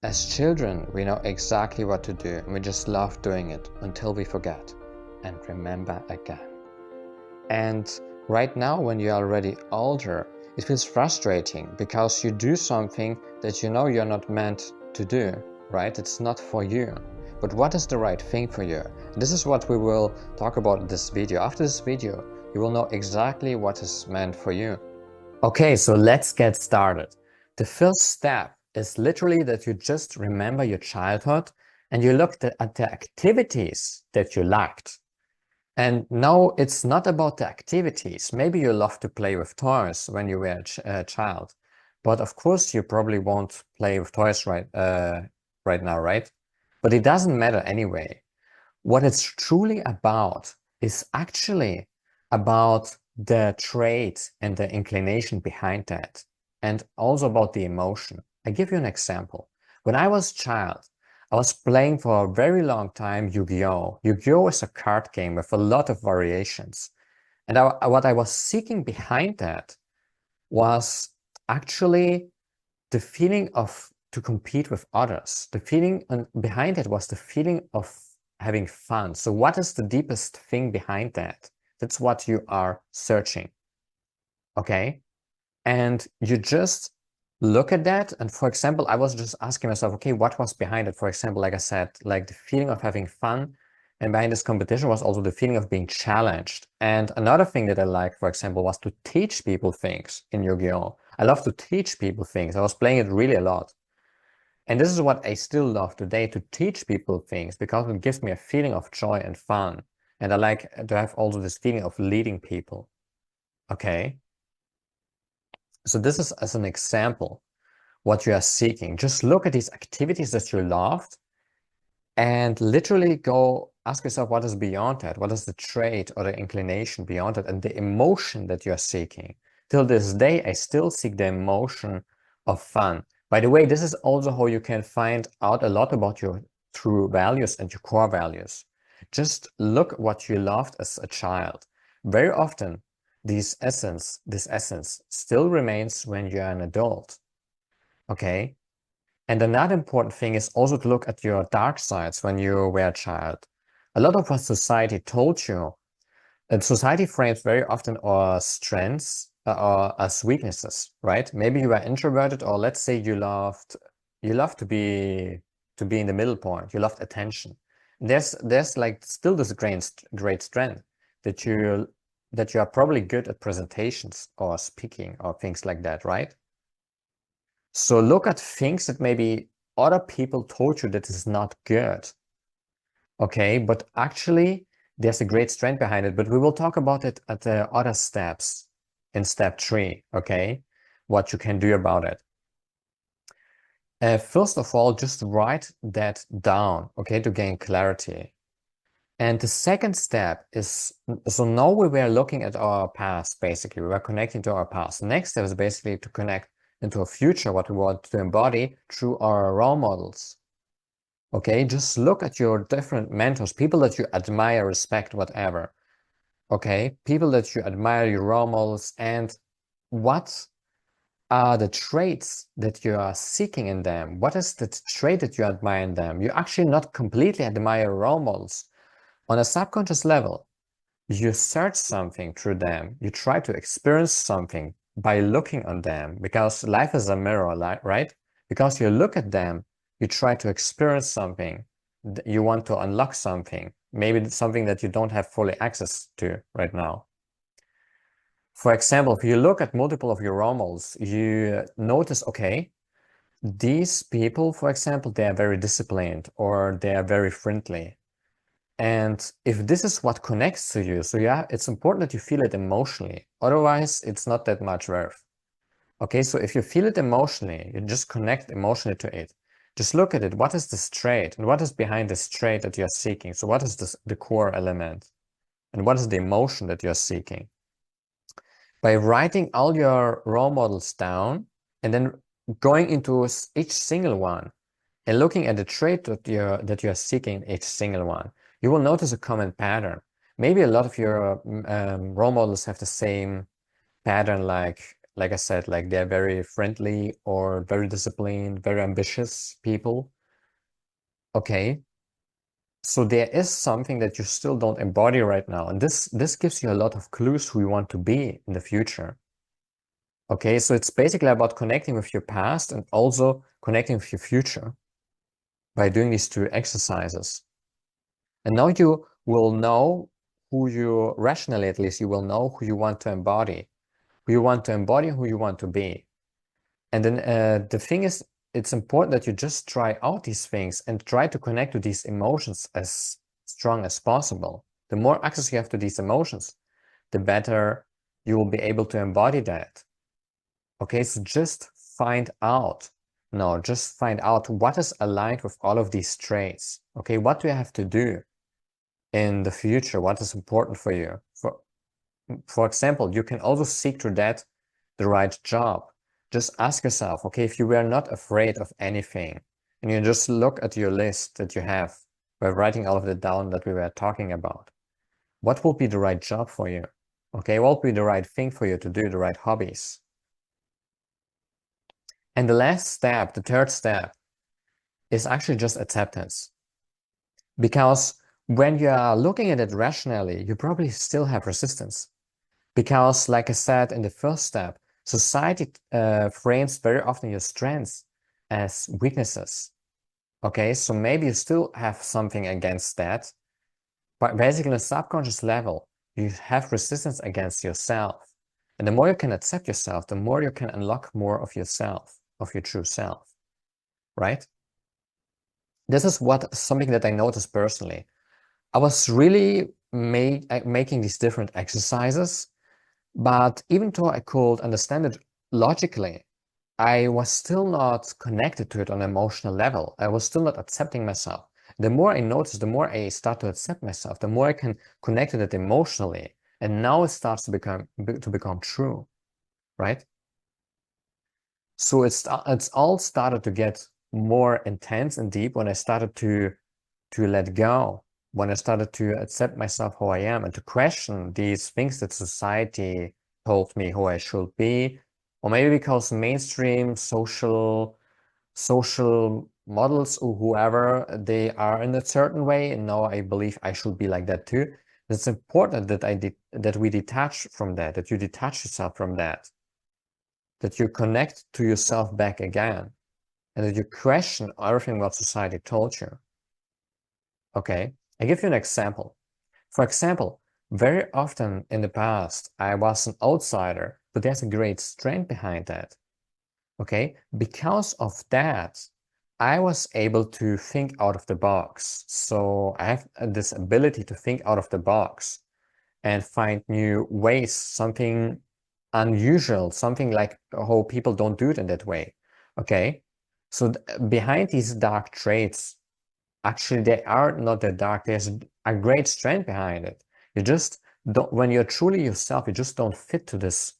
As children, we know exactly what to do and we just love doing it until we forget and remember again. And right now, when you're already older, it feels frustrating because you do something that you know you're not meant to do, right? It's not for you. But what is the right thing for you? This is what we will talk about in this video. After this video, you will know exactly what is meant for you. Okay, so let's get started. The first step is literally that you just remember your childhood and you looked at the activities that you liked. And no, it's not about the activities. Maybe you love to play with toys when you were a child, but of course you probably won't play with toys right now, right? But it doesn't matter anyway. What it's truly about is actually about the trait and the inclination behind that, and also about the emotion. I give you an example. When I was a child, I was playing for a very long time Yu-Gi-Oh! Yu-Gi-Oh! Is a card game with a lot of variations. And what I was seeking behind that was actually the feeling of to compete with others. The feeling behind it was the feeling of having fun. So what is the deepest thing behind that? That's what you are searching. Okay? And you just look at that. And for example, I was just asking myself, okay, what was behind it? For example, like I said, like the feeling of having fun. And behind this competition was also the feeling of being challenged. And another thing that I liked, for example, was to teach people things in Yu-Gi-Oh! I love to teach people things. I was playing it really a lot. And this is what I still love today, to teach people things, because it gives me a feeling of joy and fun. And I like to have also this feeling of leading people. Okay? So this is as an example what you are seeking. Just look at these activities that you loved and literally go ask yourself what is beyond that? What is the trait or the inclination beyond it and the emotion that you're seeking? Till this day, I still seek the emotion of fun. By the way, this is also how you can find out a lot about your true values and your core values. Just look what you loved as a child. Very often, this essence still remains when you're an adult. Okay? And another important thing is also to look at your dark sides when you were a child. A lot of what society told you, and society frames very often our strengths or as weaknesses, right? Maybe you were introverted, or let's say you loved to be in the middle point. You loved attention. There's like still this great strength that you are probably good at presentations or speaking or things like that, right? So look at things that maybe other people told you that is not good. Okay, but actually there's a great strength behind it, but we will talk about it at the other steps in step 3, okay? What you can do about it. First of all, just write that down, okay, to gain clarity. And the second step is, so now we were looking at our past, basically. We were connecting to our past. The next step is basically to connect into a future, what we want to embody through our role models. Okay, just look at your different mentors, people that you admire, respect, whatever. Okay, people that you admire, your role models, and what are the traits that you are seeking in them? What is the trait that you admire in them? You actually not completely admire role models. On a subconscious level, you search something through them. You try to experience something by looking on them, because life is a mirror, right? Because you look at them, you try to experience something. You want to unlock something. Maybe it's something that you don't have fully access to right now. For example, if you look at multiple of your role models, you notice, okay, these people, for example, they are very disciplined or they are very friendly. And if this is what connects to you, so yeah, it's important that you feel it emotionally. Otherwise, it's not that much worth. Okay, so if you feel it emotionally, you just connect emotionally to it. Just look at it. What is this trait? And what is behind this trait that you're seeking? So what is the core element? And what is the emotion that you're seeking? By writing all your role models down and then going into each single one and looking at the trait that you're seeking in each single one, you will notice a common pattern. Maybe a lot of your role models have the same pattern, like like I said, like they're very friendly or very disciplined, very ambitious people. Okay. So there is something that you still don't embody right now. And this gives you a lot of clues who you want to be in the future. Okay, so it's basically about connecting with your past and also connecting with your future by doing these two exercises. And now you will know who you, rationally at least, you will know who you want to embody, who you want to embody, who you want to be. And then the thing is, it's important that you just try out these things and try to connect to these emotions as strong as possible. The more access you have to these emotions, the better you will be able to embody that. Okay, so just find out. No, just find out what is aligned with all of these traits. Okay, what do you have to do in the future? What is important for you? For example, you can also seek through that the right job. Just ask yourself, okay, if you were not afraid of anything, and you just look at your list that you have by writing all of it down that we were talking about, what will be the right job for you? Okay, what will be the right thing for you to do, the right hobbies? And the last step, the third step, is actually just acceptance. Because when you are looking at it rationally, you probably still have resistance. Because, like I said in the first step, society frames very often your strengths as weaknesses. Okay, so maybe you still have something against that, but basically on a subconscious level, you have resistance against yourself. And the more you can accept yourself, the more you can unlock more of yourself, of your true self, right? This is something that I noticed personally. I was really making these different exercises, but even though I could understand it logically, I was still not connected to it on an emotional level. I was still not accepting myself. The more I notice, the more I start to accept myself, the more I can connect to it emotionally. And now it starts to become true, right? So it's all started to get more intense and deep when I started to let go, when I started to accept myself who I am and to question these things that society told me who I should be, or maybe because mainstream social models or whoever they are in a certain way, and now I believe I should be like that too. It's important that that we detach from that you detach yourself from that you connect to yourself back again, and that you question everything what society told you. Okay, I give you an example. For example, very often in the past, I was an outsider, but there's a great strength behind that. Okay, because of that, I was able to think out of the box. So I have this ability to think out of the box and find new ways, something unusual, something like how people don't do it in that way. Okay, so behind these dark traits, actually they are not that dark. There's a great strength behind it. You just don't, when you're truly yourself, you just don't fit to this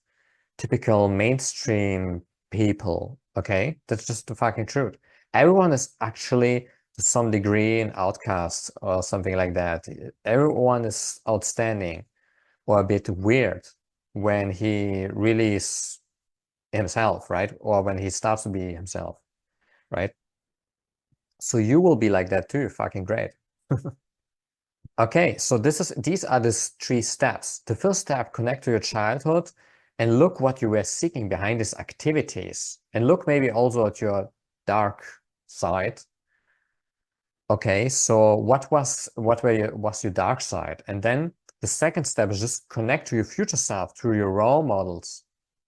typical mainstream people. Okay, that's just the fucking truth. Everyone is actually to some degree an outcast or something like that. Everyone is outstanding or a bit weird when he really is himself, right? Or when he starts to be himself, right? So you will be like that too. Fucking great. Okay, so these are the three steps. The first step, connect to your childhood and look what you were seeking behind these activities. And look maybe also at your dark side. Okay, so was your dark side? And then the second step is just connect to your future self through your role models,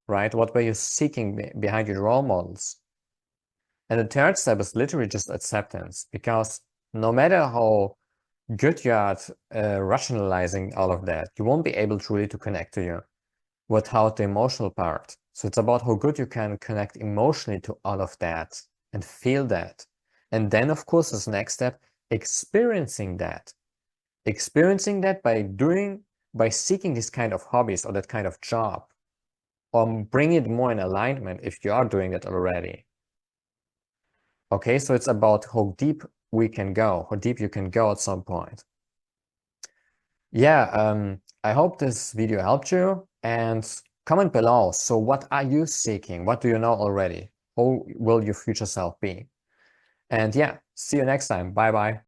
right? What were you seeking behind your role models? And the third step is literally just acceptance, because no matter how good you are at rationalizing all of that, you won't be able truly to connect to you without the emotional part. So it's about how good you can connect emotionally to all of that and feel that. And then, of course, as next step, experiencing that. Experiencing that by seeking this kind of hobbies or that kind of job, or bring it more in alignment if you are doing that already. Okay, so it's about how deep we can go, how deep you can go at some point. Yeah, I hope this video helped you, and Comment below. So what are you seeking? What do you know already? Who will your future self be? And yeah, see you next time. Bye bye.